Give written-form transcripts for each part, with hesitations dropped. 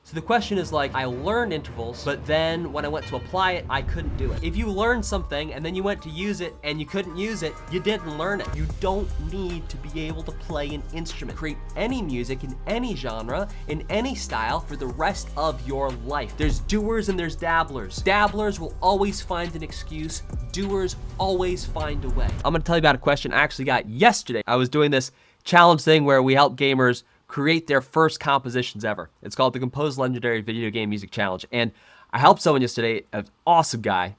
So the question is like, I learned intervals, but then when I went to apply it, I couldn't do it. If you learned something and then you went to use it and you couldn't use it, you didn't learn it. You don't need to be able to play an instrument. Create any music in any genre, in any style for the rest of your life. There's doers and there's dabblers. Dabblers will always find an excuse. Doers always find a way. I'm gonna tell you about a question I actually got yesterday. I was doing this challenge thing where we help gamers create their first compositions ever. It's called the Compose Legendary Video Game Music Challenge. And I helped someone yesterday, an awesome guy.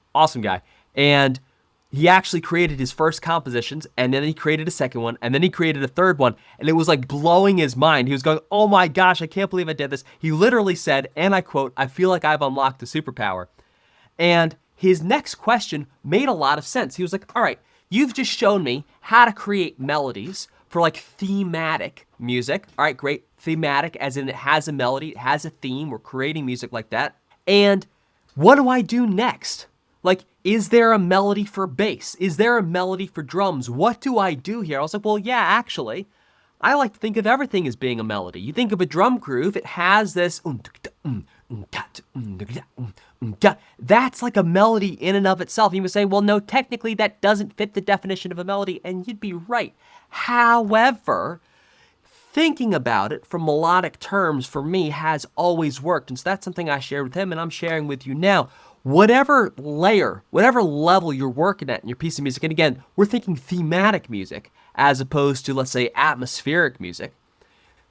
And he actually created his first compositions, and then he created a second one, and then he created a third one, and it was like blowing his mind. He was going, oh my gosh, I can't believe I did this. He literally said, and I quote, I feel like I've unlocked a superpower. And his next question made a lot of sense. He was like, all right, you've just shown me how to create melodies for like thematic music. All right, great. Thematic, as in it has a melody, it has a theme. We're creating music like that. And what do I do next? Like, is there a melody for bass? Is there a melody for drums? What do I do here? I was like, well, yeah, actually, I like to think of everything as being a melody. You think of a drum groove, it has this, that's like a melody in and of itself. You would say, well, no, technically that doesn't fit the definition of a melody, and you'd be right. However, thinking about it from melodic terms for me has always worked. And so that's something I shared with him and I'm sharing with you now. Whatever layer, whatever level you're working at in your piece of music, and again, we're thinking thematic music as opposed to, let's say, atmospheric music.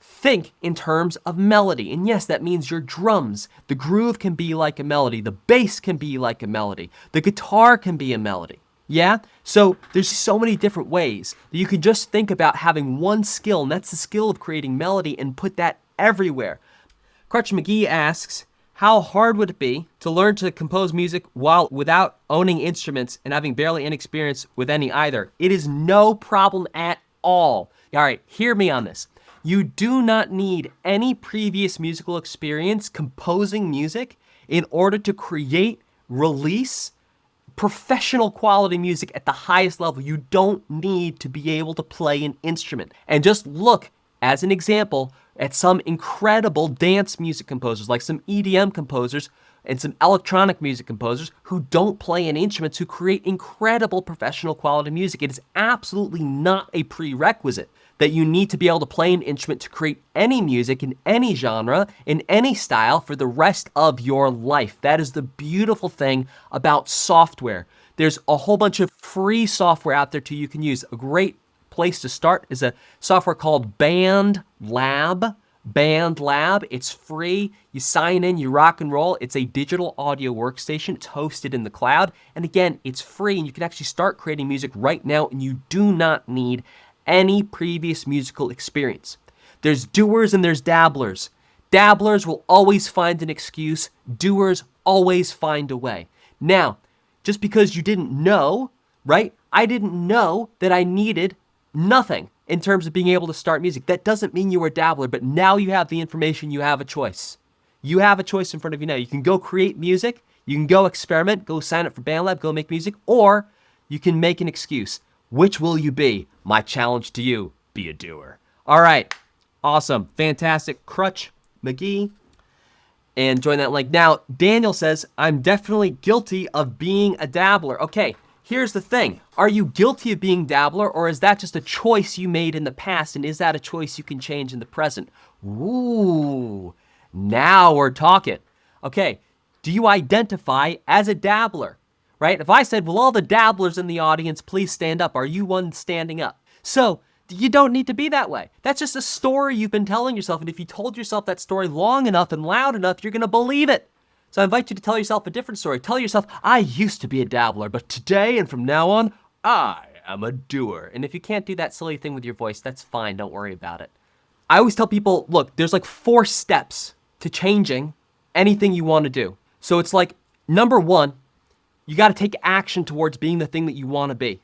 Think in terms of melody. And yes, that means your drums. The groove can be like a melody. The bass can be like a melody. The guitar can be a melody. Yeah? So there's so many different ways that you can just think about having one skill, and that's the skill of creating melody, and put that everywhere. Crutch McGee asks, how hard would it be to learn to compose music without owning instruments and having barely any experience with any either? It is no problem at all. All right, hear me on this. You do not need any previous musical experience composing music in order to create, release, professional quality music at the highest level. You don't need to be able to play an instrument. And just look, as an example, at some incredible dance music composers, like some EDM composers and some electronic music composers who don't play any instruments, who create incredible professional quality music. It is absolutely not a prerequisite that you need to be able to play an instrument to create any music in any genre, in any style for the rest of your life. That is the beautiful thing about software. There's a whole bunch of free software out there too you can use. A great place to start is a software called BandLab. BandLab, it's free. You sign in, you rock and roll. It's a digital audio workstation. It's hosted in the cloud. And again, it's free and you can actually start creating music right now, and you do not need any previous musical experience. There's doers and there's dabblers. Dabblers will always find an excuse. Doers always find a way. Now, just because you didn't know, right? I didn't know that I needed nothing in terms of being able to start music. That doesn't mean you were a dabbler, but now you have the information, you have a choice. You have a choice in front of you now. You can go create music, you can go experiment, go sign up for BandLab, go make music, or you can make an excuse. Which will you be? My challenge to you, be a doer. All right, awesome, fantastic. Crutch McGee, and join that link. Now, Daniel says, I'm definitely guilty of being a dabbler. Okay, here's the thing. Are you guilty of being a dabbler, or is that just a choice you made in the past, and is that a choice you can change in the present? Ooh, now we're talking. Okay, do you identify as a dabbler? Right? If I said, well, all the dabblers in the audience, please stand up. Are you one standing up? So you don't need to be that way. That's just a story you've been telling yourself. And if you told yourself that story long enough and loud enough, you're going to believe it. So I invite you to tell yourself a different story. Tell yourself, I used to be a dabbler, but today and from now on, I am a doer. And if you can't do that silly thing with your voice, that's fine. Don't worry about it. I always tell people, look, there's like 4 steps to changing anything you want to do. So it's like, number 1, you got to take action towards being the thing that you want to be.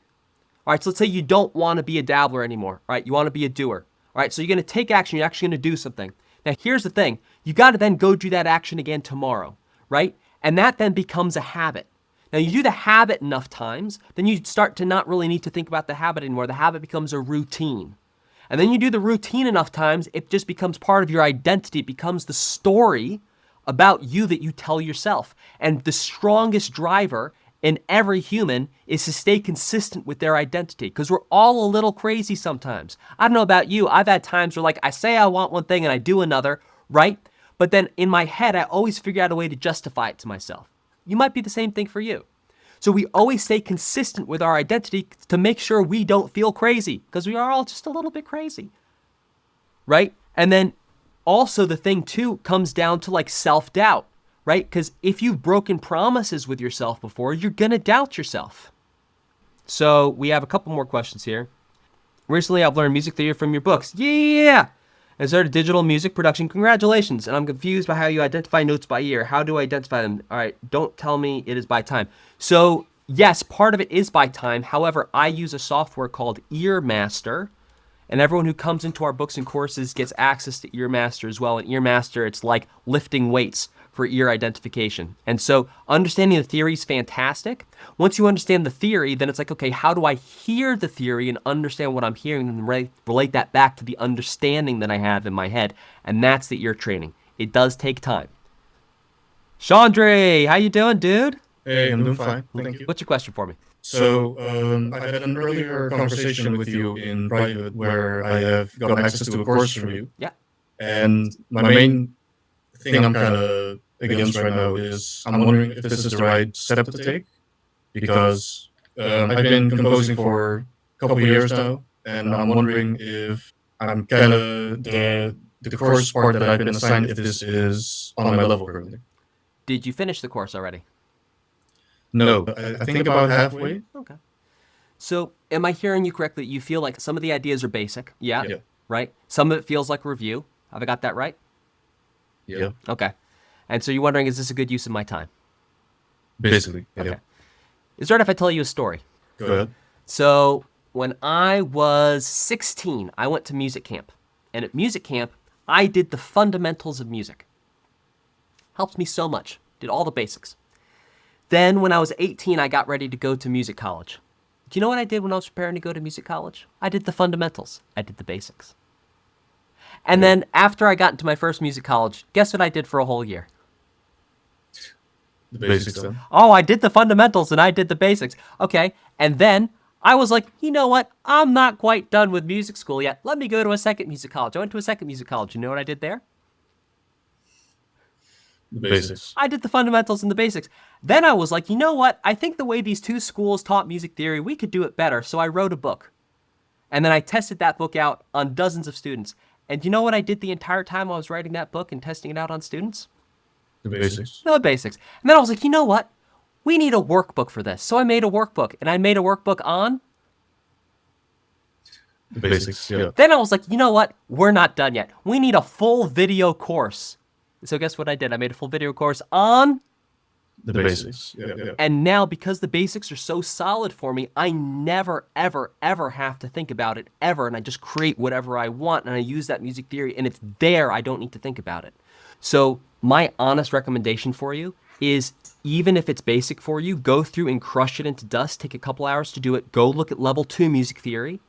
All right, so let's say you don't want to be a dabbler anymore. All right, you want to be a doer. All right, so you're going to take action. You're actually going to do something. Now, here's the thing. You got to then go do that action again tomorrow, right? And that then becomes a habit. Now, you do the habit enough times, then you start to not really need to think about the habit anymore. The habit becomes a routine. And then you do the routine enough times, it just becomes part of your identity. It becomes the story about you that you tell yourself. And the strongest driver in every human is to stay consistent with their identity, because we're all a little crazy sometimes. I don't know about you. I've had times where like I say I want one thing and I do another, right? But then in my head, I always figure out a way to justify it to myself. You might be the same thing for you. So we always stay consistent with our identity to make sure we don't feel crazy, because we are all just a little bit crazy, right? And then also the thing too comes down to like self-doubt, right? Because if you've broken promises with yourself before, you're gonna doubt yourself. So we have a couple more questions here. Recently, I've learned music theory from your books. Yeah! And started digital music production. Congratulations. And I'm confused by how you identify notes by ear. How do I identify them? All right, don't tell me it is by time. So yes, part of it is by time. However, I use a software called Earmaster. And everyone who comes into our books and courses gets access to Earmaster as well. And Earmaster, it's like lifting weights for ear identification. And so understanding the theory is fantastic. Once you understand the theory, then it's like, okay, how do I hear the theory and understand what I'm hearing and relate that back to the understanding that I have in my head? And that's the ear training. It does take time. Chandre, how you doing, dude? Hey, I'm doing fine. Thank you. What's your question for me? So, I had an earlier conversation with you in private where I have got access to a course from you. Yeah. And my main thing I'm kind of against right now is I'm wondering if this is the right step to take, because I've been composing for a couple of years now, and I'm wondering if I'm kind of the course part that I've been assigned, if this is on my level currently. Did you finish the course already? No, I think about halfway. Okay. So am I hearing you correctly? You feel like some of the ideas are basic. Yeah. Yeah. Right? Some of it feels like review. Have I got that right? Yeah. Okay. And so you're wondering, is this a good use of my time? Basically. Yeah. Okay. Is it all right if I tell you a story? Go ahead. So when I was 16, I went to music camp. And at music camp, I did the fundamentals of music. Helped me so much. Did all the basics. Then when I was 18, I got ready to go to music college. Do you know what I did when I was preparing to go to music college? I did the fundamentals. I did the basics. And then after I got into my first music college, guess what I did for a whole year? The basics then. Oh, I did the fundamentals and I did the basics. Okay. And then I was like, you know what? I'm not quite done with music school yet. Let me go to a second music college. I went to a second music college. You know what I did there? The basics. I did the fundamentals and the basics. Then I was like, you know what? I think the way these two schools taught music theory, we could do it better. So I wrote a book. And then I tested that book out on dozens of students. And you know what I did the entire time I was writing that book and testing it out on students? The basics. The basics. And then I was like, you know what? We need a workbook for this. So I made a workbook. And I made a workbook on The basics. Yeah. Then I was like, you know what? We're not done yet. We need a full video course. So guess what I did? I made a full video course on The basics. Yeah. Yeah. And now, because the basics are so solid for me, I never, ever, ever have to think about it, ever. And I just create whatever I want, and I use that music theory, and it's there. I don't need to think about it. So my honest recommendation for you is, even if it's basic for you, go through and crush it into dust. Take a couple hours to do it. Go look at level 2 music theory.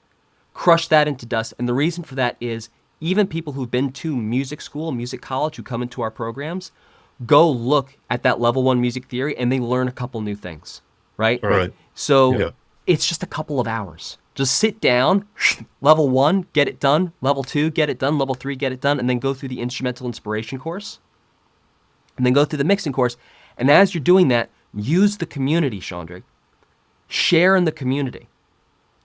Crush that into dust. And the reason for that is, even people who've been to music school, music college, who come into our programs, go look at that level 1 music theory and they learn a couple new things, right? Right. So it's just a couple of hours. Just sit down, level 1, get it done. Level 2, get it done. Level 3, get it done. And then go through the instrumental inspiration course. And then go through the mixing course. And as you're doing that, use the community, Chandra. Share in the community.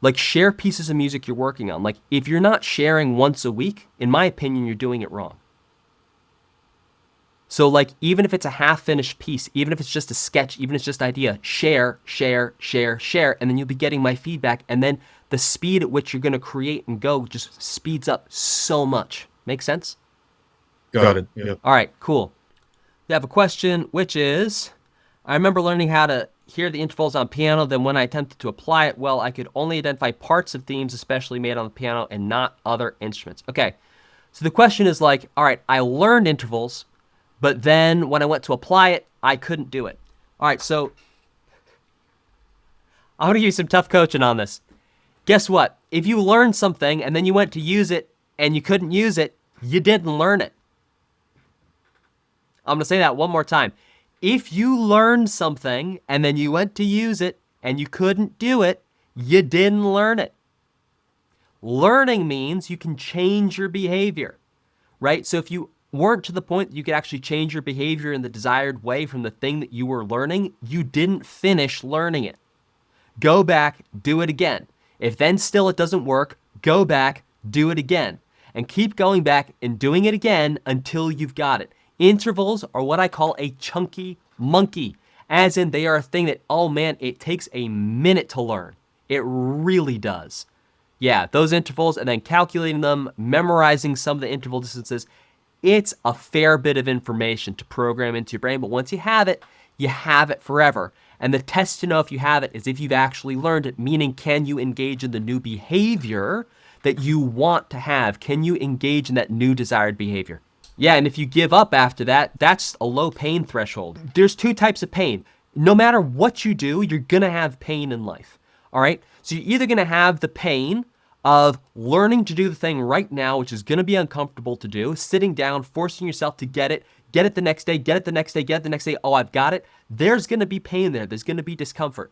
Like, share pieces of music you're working on. Like, if you're not sharing once a week, in my opinion, you're doing it wrong. So, like, even if it's a half-finished piece, even if it's just a sketch, even if it's just idea, share, share, share, share, and then you'll be getting my feedback, and then the speed at which you're going to create and go just speeds up so much. Make sense? Got it. Yeah. All right, cool. We have a question, which is, I remember learning how to hear the intervals on piano, then when I attempted to apply it, well, I could only identify parts of themes especially made on the piano and not other instruments. Okay, so the question is like, all right, I learned intervals, but then when I went to apply it, I couldn't do it. All right, so I'm going to give you some tough coaching on this. Guess what? If you learned something and then you went to use it and you couldn't use it, you didn't learn it. I'm going to say that one more time. If you learned something and then you went to use it and you couldn't do it, you didn't learn it. Learning means you can change your behavior, right? So if you weren't to the point that you could actually change your behavior in the desired way from the thing that you were learning, you didn't finish learning it. Go back, do it again. If then still it doesn't work, go back, do it again. And keep going back and doing it again until you've got it. Intervals are what I call a chunky monkey, as in they are a thing that, oh man, it takes a minute to learn. It really does. Yeah, those intervals and then calculating them, memorizing some of the interval distances, it's a fair bit of information to program into your brain, but once you have it forever. And the test to know if you have it is if you've actually learned it, meaning can you engage in the new behavior that you want to have? Can you engage in that new desired behavior? Yeah, and if you give up after that, that's a low pain threshold. There's two types of pain. No matter what you do, you're gonna have pain in life, all right? So you're either gonna have the pain of learning to do the thing right now, which is gonna be uncomfortable to do, sitting down, forcing yourself to get it the next day, get it the next day, get it the next day, oh, I've got it. There's gonna be pain there, there's gonna be discomfort.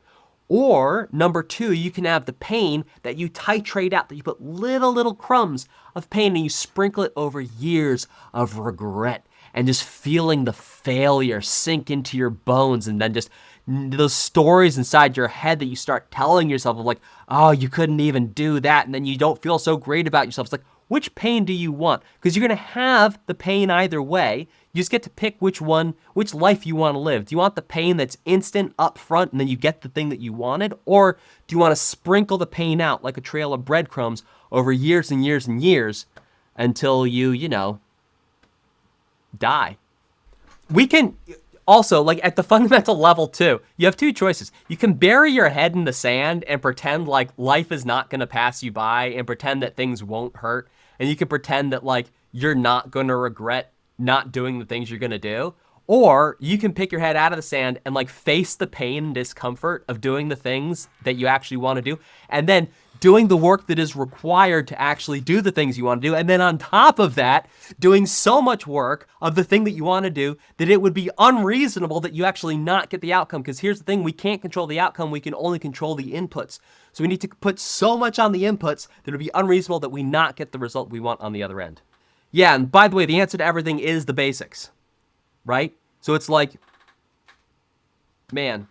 Or number two, you can have the pain that you titrate out, that you put little crumbs of pain and you sprinkle it over years of regret and just feeling the failure sink into your bones, and then just those stories inside your head that you start telling yourself of like, oh, you couldn't even do that, and then you don't feel so great about yourself. It's like, which pain do you want? Because you're gonna have the pain either way. You just get to pick which life you want to live. Do you want the pain that's instant up front and then you get the thing that you wanted? Or do you want to sprinkle the pain out like a trail of breadcrumbs over years and years and years until you die? We can also, like at the fundamental level too, you have two choices. You can bury your head in the sand and pretend like life is not going to pass you by and pretend that things won't hurt. And you can pretend that like you're not going to regret not doing the things you're going to do. Or you can pick your head out of the sand and like face the pain and discomfort of doing the things that you actually want to do, and then doing the work that is required to actually do the things you want to do. And then on top of that, doing so much work of the thing that you want to do that it would be unreasonable that you actually not get the outcome. Because here's the thing, we can't control the outcome, we can only control the inputs. So we need to put so much on the inputs that it would be unreasonable that we not get the result we want on the other end. Yeah, and by the way, the answer to everything is the basics, right? So it's like, man.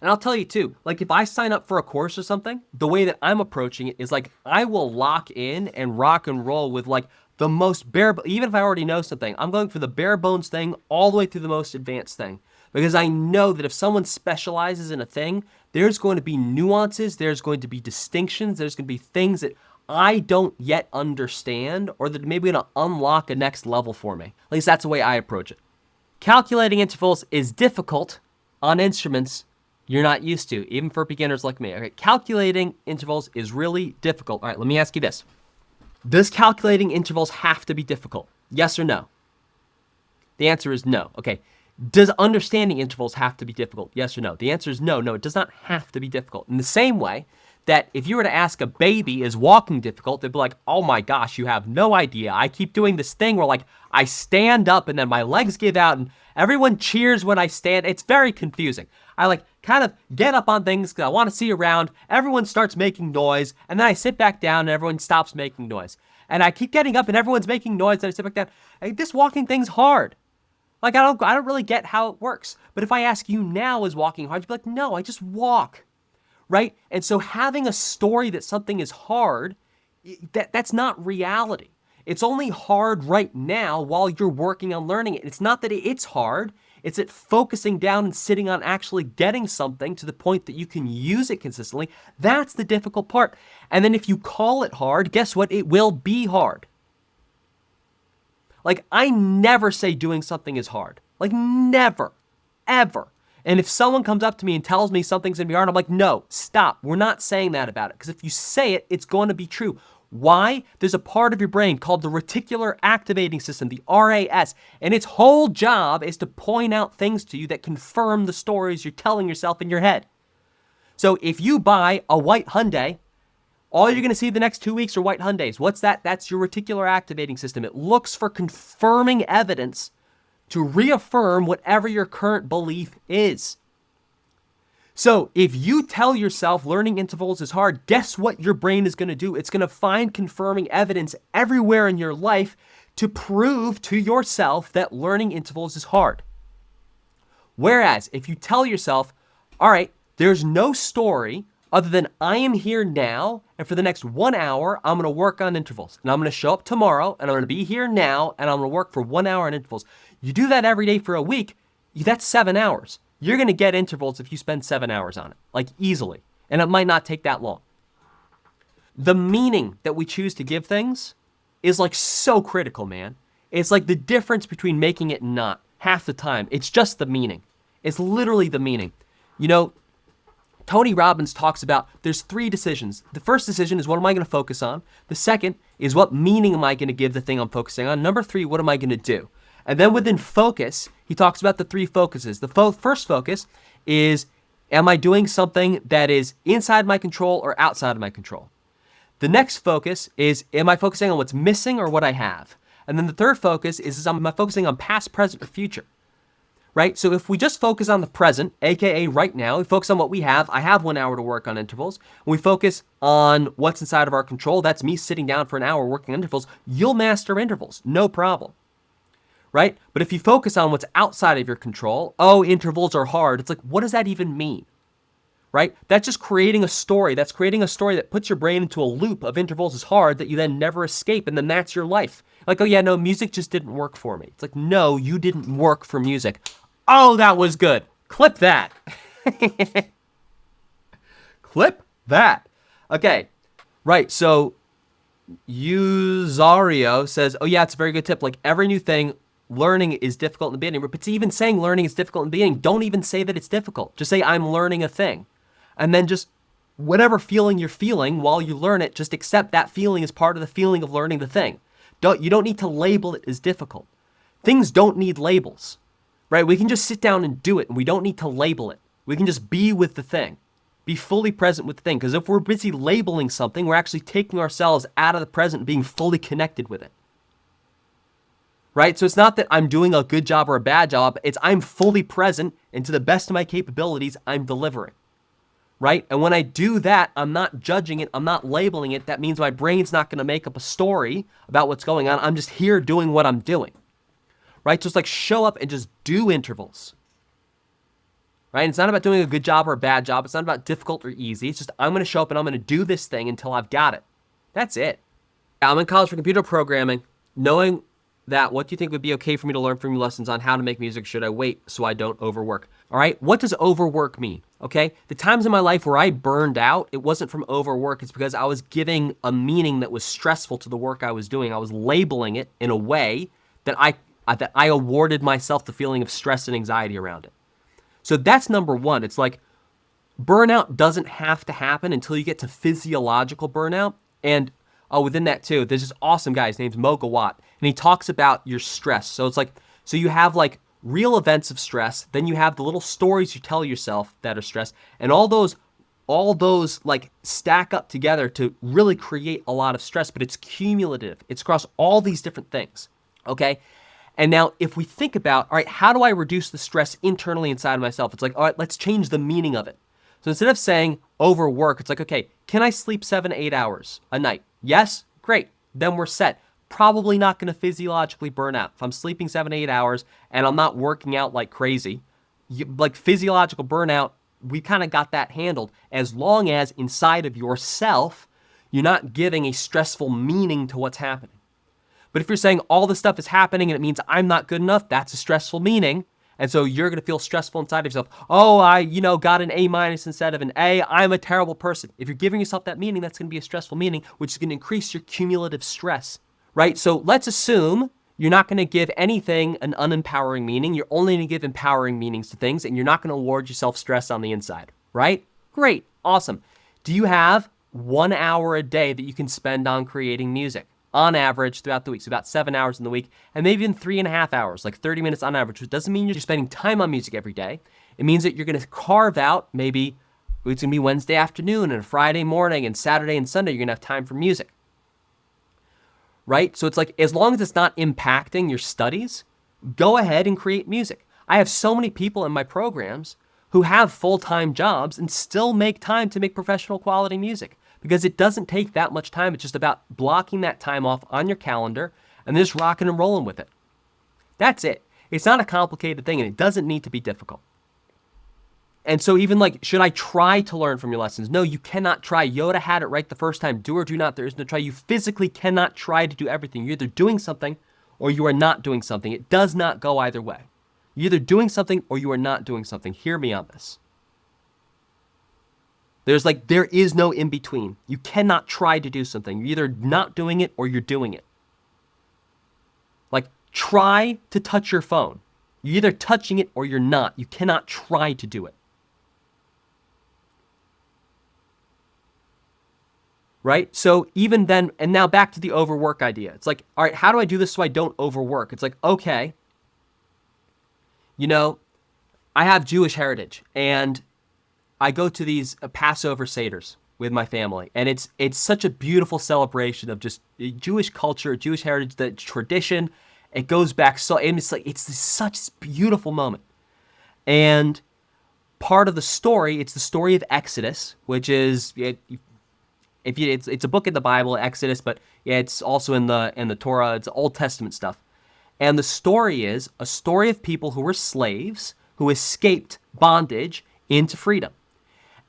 And I'll tell you too, like if I sign up for a course or something, the way that I'm approaching it is like I will lock in and rock and roll with like the most bare, even if I already know something, I'm going for the bare bones thing all the way through the most advanced thing. Because I know that if someone specializes in a thing, there's going to be nuances, there's going to be distinctions, there's going to be things that I don't yet understand, or that maybe going to unlock a next level for me. At least that's the way I approach it. Calculating intervals is difficult on instruments you're not used to, even for beginners like me. Okay, calculating intervals is really difficult. All right, let me ask you this. Does calculating intervals have to be difficult? Yes or no? The answer is no. Okay. Does understanding intervals have to be difficult? Yes or no? The answer is no. No, it does not have to be difficult. In the same way that if you were to ask a baby, is walking difficult? They'd be like, oh my gosh, you have no idea. I keep doing this thing where like I stand up and then my legs give out and everyone cheers when I stand. It's very confusing. I like kind of get up on things because I want to see around. Everyone starts making noise and then I sit back down and everyone stops making noise. And I keep getting up and everyone's making noise and I sit back down. Like, this walking thing's hard. Like I don't really get how it works. But if I ask you now, is walking hard? You'd be like, no, I just walk. Right? And so having a story that something is hard, that's not reality. It's only hard right now while you're working on learning it. It's not that it's hard. It's that focusing down and sitting on actually getting something to the point that you can use it consistently. That's the difficult part. And then if you call it hard, guess what? It will be hard. Like, I never say doing something is hard. Like, never, ever. And if someone comes up to me and tells me something's gonna be hard, I'm like, no, stop. We're not saying that about it. Because if you say it, it's going to be true. Why? There's a part of your brain called the reticular activating system, the RAS, and its whole job is to point out things to you that confirm the stories you're telling yourself in your head. So if you buy a white Hyundai, all you're gonna see the next 2 weeks are white Hyundais. What's that? That's your reticular activating system. It looks for confirming evidence to reaffirm whatever your current belief is. So if you tell yourself learning intervals is hard, guess what your brain is going to do? It's going to find confirming evidence everywhere in your life to prove to yourself that learning intervals is hard. Whereas if you tell yourself, all right, there's no story other than I am here now, and for the next 1 hour, I'm going to work on intervals. And I'm going to show up tomorrow, and I'm going to be here now, and I'm going to work for 1 hour on intervals. You do that every day for a week, that's 7 hours. You're going to get intervals if you spend 7 hours on it, like easily. And it might not take that long. The meaning that we choose to give things is like so critical, man. It's like the difference between making it and not. Half the time, it's just the meaning. It's literally the meaning. You know, Tony Robbins talks about there's 3 decisions. The first decision is what am I going to focus on? The second is what meaning am I going to give the thing I'm focusing on? Number 3, what am I going to do? And then within focus, he talks about the 3 focuses. The first focus is, am I doing something that is inside my control or outside of my control? The next focus is, am I focusing on what's missing or what I have? And then the third focus is am I focusing on past, present, or future? Right? So if we just focus on the present, aka right now, we focus on what we have. I have 1 hour to work on intervals. When we focus on what's inside of our control, that's me sitting down for an hour working on intervals, you'll master intervals, no problem. Right? But if you focus on what's outside of your control, oh, intervals are hard. It's like, what does that even mean? Right? That's just creating a story. That's creating a story that puts your brain into a loop of intervals is hard that you then never escape, and then that's your life. Like, oh yeah, no, music just didn't work for me. It's like, no, you didn't work for music. Oh, that was good. Clip that. Clip that. Okay. Right. So Uzario says, oh yeah, it's a very good tip. Like every new thing, learning is difficult in the beginning. But even saying learning is difficult in the beginning, don't even say that it's difficult. Just say I'm learning a thing. And then just whatever feeling you're feeling while you learn it, just accept that feeling as part of the feeling of learning the thing. You don't need to label it as difficult. Things don't need labels. Right? We can just sit down and do it, and we don't need to label it. We can just be with the thing. Be fully present with the thing. Because if we're busy labeling something, we're actually taking ourselves out of the present and being fully connected with it. Right? So it's not that I'm doing a good job or a bad job. It's I'm fully present, and to the best of my capabilities, I'm delivering. Right? And when I do that, I'm not judging it. I'm not labeling it. That means my brain's not going to make up a story about what's going on. I'm just here doing what I'm doing. Right? So it's like show up and just do intervals. Right? And it's not about doing a good job or a bad job. It's not about difficult or easy. It's just I'm going to show up and I'm going to do this thing until I've got it. That's it. I'm in college for computer programming, knowing that what do you think would be okay for me to learn from you lessons on how to make music? Should I wait so I don't overwork? All right. What does overwork mean? Okay. The times in my life where I burned out, it wasn't from overwork. It's because I was giving a meaning that was stressful to the work I was doing. I was labeling it in a way that I awarded myself the feeling of stress and anxiety around it. So that's number one. It's like burnout doesn't have to happen until you get to physiological burnout. And within that too, there's this awesome guy. His name's Mo Gawat, and he talks about your stress. So it's like, so you have like real events of stress, then you have the little stories you tell yourself that are stress, and all those like stack up together to really create a lot of stress, but it's cumulative. It's across all these different things, okay? And now if we think about, all right, how do I reduce the stress internally inside of myself? It's like, all right, let's change the meaning of it. So instead of saying overwork, it's like, okay, can I sleep 7 to 8 hours a night? Yes? Great. Then we're set. Probably not going to physiologically burn out. If I'm sleeping 7 to 8 hours and I'm not working out like crazy, like physiological burnout, we kind of got that handled, as long as inside of yourself, you're not giving a stressful meaning to what's happening. But if you're saying all this stuff is happening and it means I'm not good enough, that's a stressful meaning. And so you're going to feel stressful inside of yourself. Oh, I, got an A- instead of an A. I'm a terrible person. If you're giving yourself that meaning, that's going to be a stressful meaning, which is going to increase your cumulative stress, right? So let's assume you're not going to give anything an unempowering meaning. You're only going to give empowering meanings to things, and you're not going to award yourself stress on the inside, right? Great. Awesome. Do you have 1 hour a day that you can spend on creating music? On average throughout the week, so about 7 hours in the week, and maybe even 3.5 hours, like 30 minutes on average, which doesn't mean you're spending time on music every day. It means that you're going to carve out, maybe it's going to be Wednesday afternoon and Friday morning and Saturday and Sunday, you're going to have time for music, right? So it's like, as long as it's not impacting your studies, go ahead and create music. I have so many people in my programs who have full-time jobs and still make time to make professional quality music because it doesn't take that much time. It's just about blocking that time off on your calendar and just rocking and rolling with it. That's it. It's not a complicated thing and it doesn't need to be difficult. And so even like, should I try to learn from your lessons? No, you cannot try. Yoda had it right the first time. Do or do not. There is no try. You physically cannot try to do everything. You're either doing something or you are not doing something. It does not go either way. You're either doing something or you are not doing something. Hear me on this. There is no in between. You cannot try to do something. You're either not doing it or you're doing it. Like, try to touch your phone. You're either touching it or you're not. You cannot try to do it. Right? So even then, and now back to the overwork idea. It's like, all right, how do I do this so I don't overwork? It's like, okay, I have Jewish heritage and I go to these Passover Seders with my family. And it's such a beautiful celebration of just Jewish culture, Jewish heritage, the tradition. It goes back so, and it's such a beautiful moment. And part of the story, it's the story of Exodus, which is, it's a book in the Bible, Exodus, but yeah, it's also in the Torah. It's Old Testament stuff. And the story is a story of people who were slaves who escaped bondage into freedom.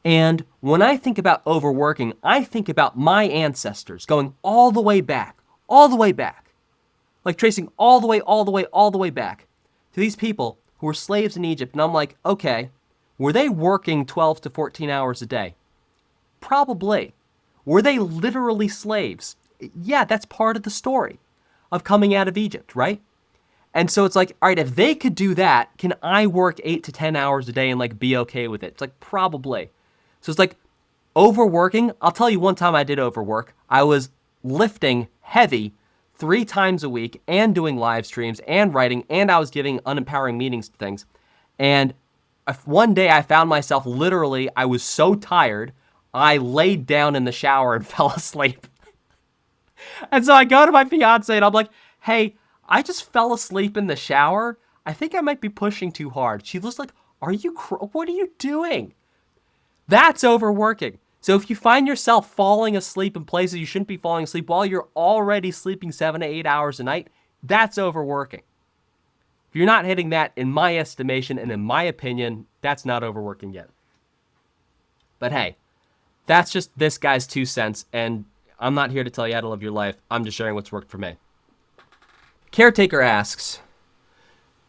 And when I think about overworking, I think about my ancestors going all the way back, like tracing all the way back to these people who were slaves in Egypt. And I'm like, okay, were they working 12 to 14 hours a day? Probably. Were they literally slaves? Yeah, that's part of the story of coming out of Egypt, right? And so it's like, all right, if they could do that, can I work 8 to 10 hours a day and like be okay with it? It's like, probably. So it's like overworking. I'll tell you one time I did overwork. I was lifting heavy 3 times a week and doing live streams and writing, and I was giving unempowering meetings to things. And one day I found myself literally, I was so tired, I laid down in the shower and fell asleep. And so I go to my fiance and I'm like, hey, I just fell asleep in the shower. I think I might be pushing too hard. She was like, what are you doing? That's overworking. So if you find yourself falling asleep in places you shouldn't be falling asleep while you're already sleeping 7 to 8 hours a night, that's overworking. If you're not hitting that, in my estimation and in my opinion, that's not overworking yet. But hey, that's just this guy's 2 cents, and I'm not here to tell you how to live your life. I'm just sharing what's worked for me. Caretaker asks,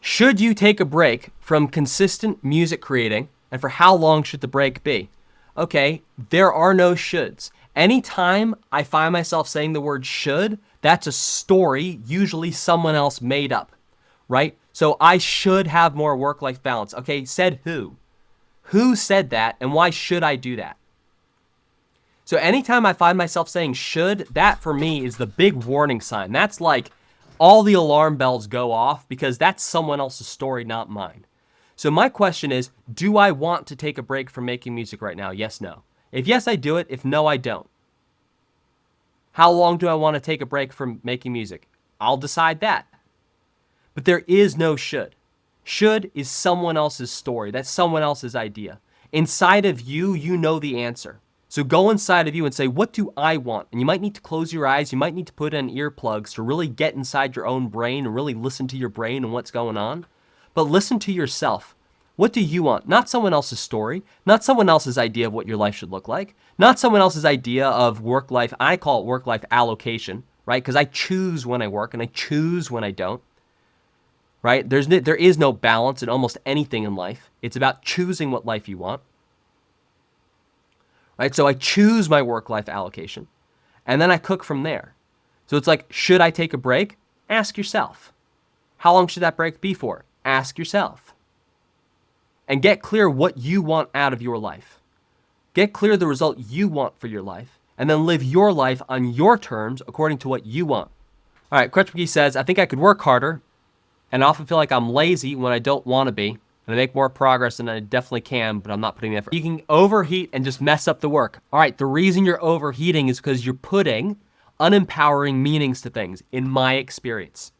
should you take a break from consistent music creating, and for how long should the break be? Okay, there are no shoulds. Anytime I find myself saying the word should, that's a story usually someone else made up, right? So I should have more work-life balance. Okay, said who? Who said that, and why should I do that? So anytime I find myself saying should, that for me is the big warning sign. That's like all the alarm bells go off because that's someone else's story, not mine. So my question is, do I want to take a break from making music right now? Yes, no. If yes, I do it. If no, I don't. How long do I want to take a break from making music? I'll decide that. But there is no should. Should is someone else's story. That's someone else's idea. Inside of you, you know the answer. So go inside of you and say, what do I want? And you might need to close your eyes. You might need to put in earplugs to really get inside your own brain and really listen to your brain and what's going on. But listen to yourself. What do you want? Not someone else's story, not someone else's idea of what your life should look like, not someone else's idea of work-life. I call it work-life allocation, right? Because I choose when I work and I choose when I don't, right? There is no balance in almost anything in life. It's about choosing what life you want. Right? So I choose my work-life allocation, and then I cook from there. So it's like, should I take a break? Ask yourself. How long should that break be for? Ask yourself. And get clear what you want out of your life. Get clear the result you want for your life, and then live your life on your terms according to what you want. All right, Crutch McGee says, I think I could work harder, and I often feel like I'm lazy when I don't want to be. And I make more progress than I definitely can, but I'm not putting the effort. You can overheat and just mess up the work. All right, the reason you're overheating is because you're putting unempowering meanings to things, in my experience.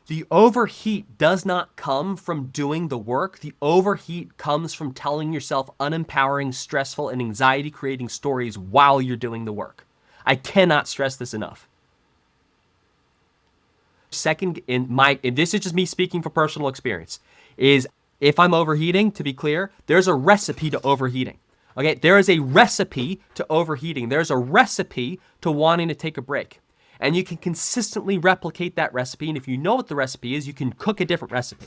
The overheat does not come from doing the work. The overheat comes from telling yourself unempowering, stressful, and anxiety-creating stories while you're doing the work. I cannot stress this enough. Second, and this is just me speaking from personal experience, is if I'm overheating, to be clear, there's a recipe to overheating. Okay, there is a recipe to overheating. There's a recipe to wanting to take a break. And you can consistently replicate that recipe. And if you know what the recipe is, you can cook a different recipe.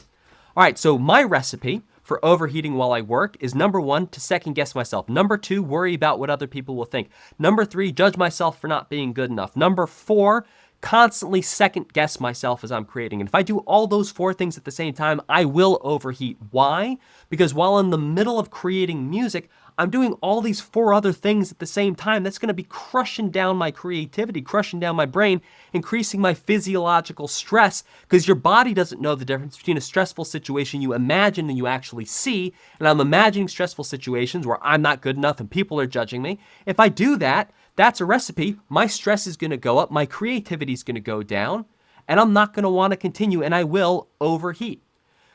All right, so my recipe for overheating while I work is number 1, to second guess myself. Number 2, worry about what other people will think. Number 3, judge myself for not being good enough. Number 4, constantly second guess myself as I'm creating. And if I do all those 4 things at the same time, I will overheat. Why? Because while in the middle of creating music, I'm doing all these 4 other things at the same time. That's going to be crushing down my creativity, crushing down my brain, increasing my physiological stress, because your body doesn't know the difference between a stressful situation you imagine and you actually see. And I'm imagining stressful situations where I'm not good enough and people are judging me. If I do that, that's a recipe. My stress is going to go up, my creativity is going to go down, and I'm not going to want to continue, and I will overheat.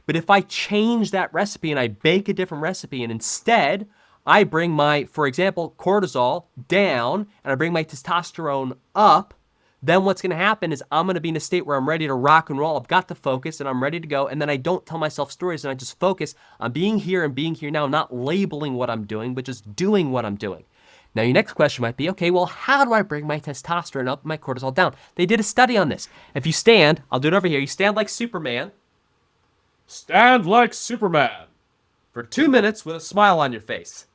But if I change that recipe and I bake a different recipe, and instead I bring my, for example, cortisol down and I bring my testosterone up, then what's going to happen is I'm going to be in a state where I'm ready to rock and roll. I've got the focus and I'm ready to go. And then I don't tell myself stories and I just focus on being here and being here now. I'm not labeling what I'm doing, but just doing what I'm doing. Now, your next question might be, okay, well, how do I bring my testosterone up, my cortisol down? They did a study on this. If you stand, I'll do it over here. You stand like Superman. Stand like Superman for 2 minutes with a smile on your face.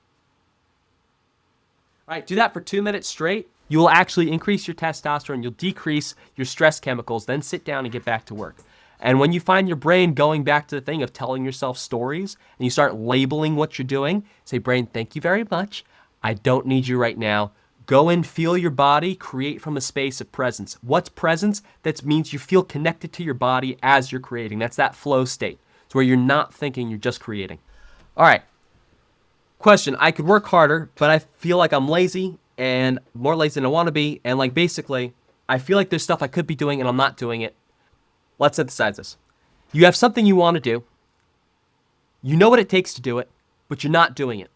All right, do that for 2 minutes straight. You will actually increase your testosterone. You'll decrease your stress chemicals. Then sit down and get back to work. And when you find your brain going back to the thing of telling yourself stories and you start labeling what you're doing, say, brain, thank you very much. I don't need you right now. Go and feel your body, create from a space of presence. What's presence? That means you feel connected to your body as you're creating. That's that flow state. It's where you're not thinking, you're just creating. All right. Question, I could work harder, but I feel like I'm lazy and more lazy than I want to be. And like basically, I feel like there's stuff I could be doing and I'm not doing it. Let's synthesize this. You have something you want to do. You know what it takes to do it, but you're not doing it.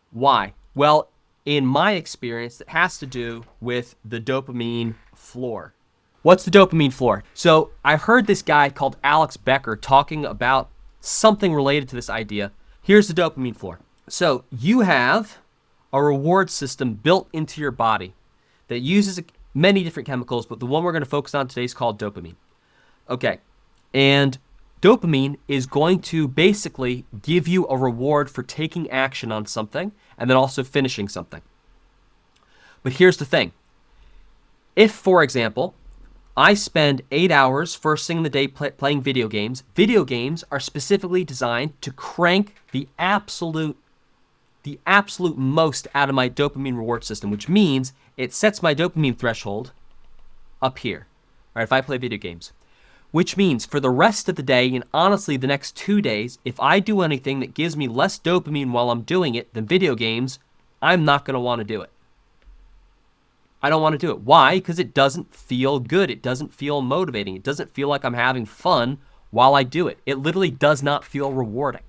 Why? Well, in my experience, it has to do with the dopamine floor. What's the dopamine floor? So I heard this guy called Alex Becker talking about something related to this idea. Here's the dopamine floor. So you have a reward system built into your body that uses many different chemicals, but the one we're going to focus on today is called dopamine. Okay, and dopamine is going to basically give you a reward for taking action on something and then also finishing something. But here's the thing. If, for example, I spend 8 hours first thing in the day playing video games are specifically designed to crank the absolute most out of my dopamine reward system, which means it sets my dopamine threshold up here, right? If I play video games, which means for the rest of the day and honestly the next 2 days, if I do anything that gives me less dopamine while I'm doing it than video games, I'm not going to want to do it. I don't want to do it. Why? Because it doesn't feel good. It doesn't feel motivating. It doesn't feel like I'm having fun while I do it. It literally does not feel rewarding.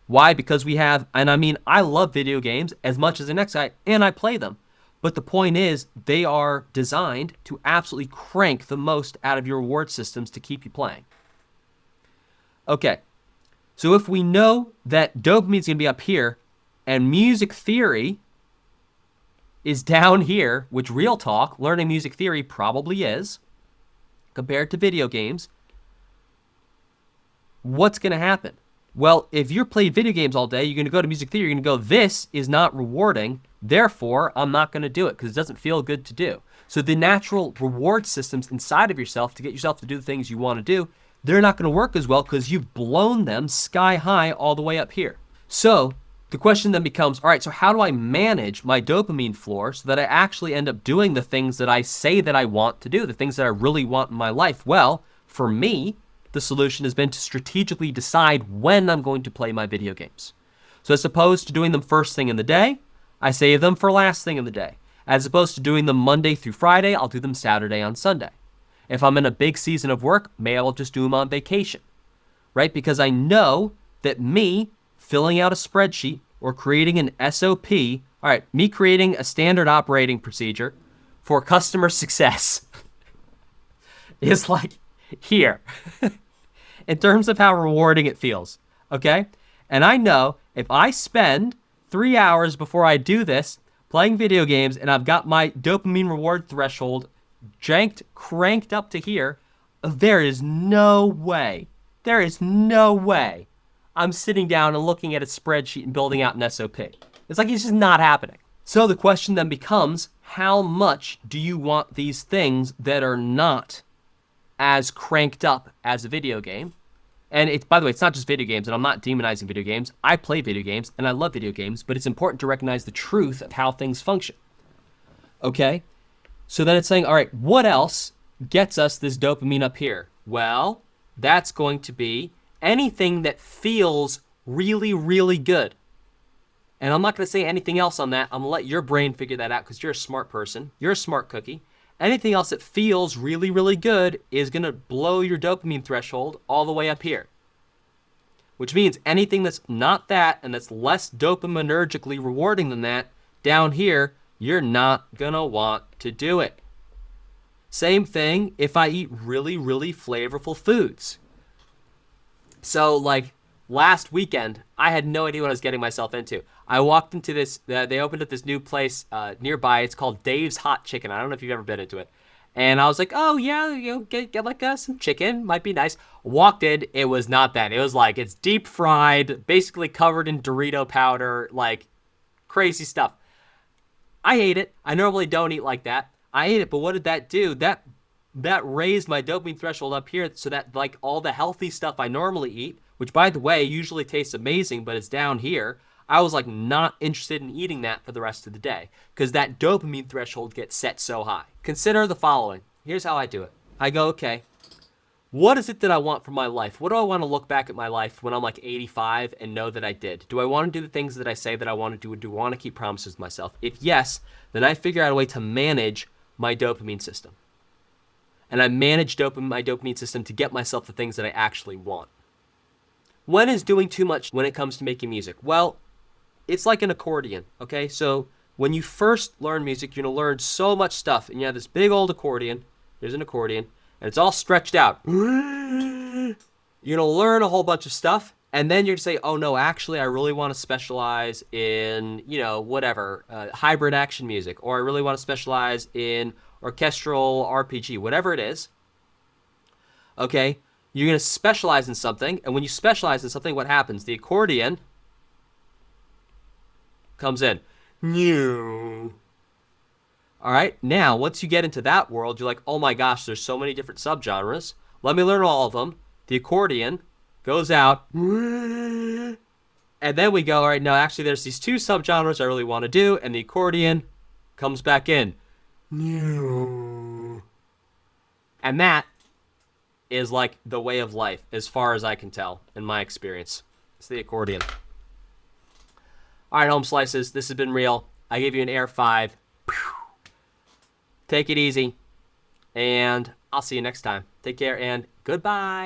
Why? Because we have, and I mean, I love video games as much as the next guy, and I play them. But the point is, they are designed to absolutely crank the most out of your reward systems to keep you playing. Okay, so if we know that dopamine is going to be up here, and music theory is down here, which real talk, learning music theory probably is, compared to video games, what's going to happen? Well, if you're playing video games all day, you're going to go to music theory, you're going to go, this is not rewarding, therefore, I'm not going to do it because it doesn't feel good to do. So the natural reward systems inside of yourself to get yourself to do the things you want to do, they're not going to work as well because you've blown them sky high all the way up here. So the question then becomes, all right, so how do I manage my dopamine floor so that I actually end up doing the things that I say that I want to do, the things that I really want in my life? Well, for me, the solution has been to strategically decide when I'm going to play my video games. So as opposed to doing them first thing in the day, I save them for last thing in the day. As opposed to doing them Monday through Friday, I'll do them Saturday on Sunday. If I'm in a big season of work, maybe I'll just do them on vacation, right? Because I know that me filling out a spreadsheet or creating an SOP, all right, me creating a standard operating procedure for customer success is like here in terms of how rewarding it feels, okay? And I know if I spend 3 hours before I do this playing video games and I've got my dopamine reward threshold cranked up to here, there is no way I'm sitting down and looking at a spreadsheet and building out an SOP. It's like it's just not happening. So the question then becomes, how much do you want these things that are not as cranked up as a video game? And it's, by the way, it's not just video games, and I'm not demonizing video games. I play video games, and I love video games, but it's important to recognize the truth of how things function. Okay? So then it's saying, all right, what else gets us this dopamine up here? Well, that's going to be anything that feels really, really good. And I'm not going to say anything else on that. I'm going to let your brain figure that out because you're a smart person. You're a smart cookie. Anything else that feels really, really good is going to blow your dopamine threshold all the way up here. Which means anything that's not that and that's less dopaminergically rewarding than that, down here, you're not going to want to do it. Same thing if I eat really, really flavorful foods. So, like, last weekend, I had no idea what I was getting myself into. I walked into this, they opened up this new place nearby. It's called Dave's Hot Chicken. I don't know if you've ever been into it. And I was like, oh, yeah, get like some chicken. Might be nice. Walked in, it was not that. It was like, it's deep fried, basically covered in Dorito powder, like crazy stuff. I ate it. I normally don't eat like that. I ate it, but what did that do? That raised my dopamine threshold up here so that like all the healthy stuff I normally eat, which by the way, usually tastes amazing, but it's down here. I was like not interested in eating that for the rest of the day because that dopamine threshold gets set so high. Consider the following. Here's how I do it. I go, okay, what is it that I want from my life? What do I want to look back at my life when I'm like 85 and know that I did? Do I want to do the things that I say that I want to do? Do I want to keep promises to myself? If yes, then I figure out a way to manage my dopamine system. And I manage my dopamine system to get myself the things that I actually want. When is doing too much when it comes to making music? Well, it's like an accordion, okay? So when you first learn music, you're going to learn so much stuff. And you have this big old accordion. There's an accordion. And it's all stretched out. You're going to learn a whole bunch of stuff. And then you're going to say, oh, no, actually, I really want to specialize in, whatever, hybrid action music. Or I really want to specialize in orchestral RPG, whatever it is. Okay? You're going to specialize in something. And when you specialize in something, what happens? The accordion comes in. All right, now once you get into that world, you're like, oh my gosh, there's so many different subgenres. Let me learn all of them. The accordion goes out, and then we go, all right, no, actually there's these two subgenres I really want to do, and the accordion comes back in. And that is like the way of life, as far as I can tell, in my experience. It's the accordion. All right, home slices, this has been real. I gave you an Air 5. Take it easy, and I'll see you next time. Take care, and goodbye.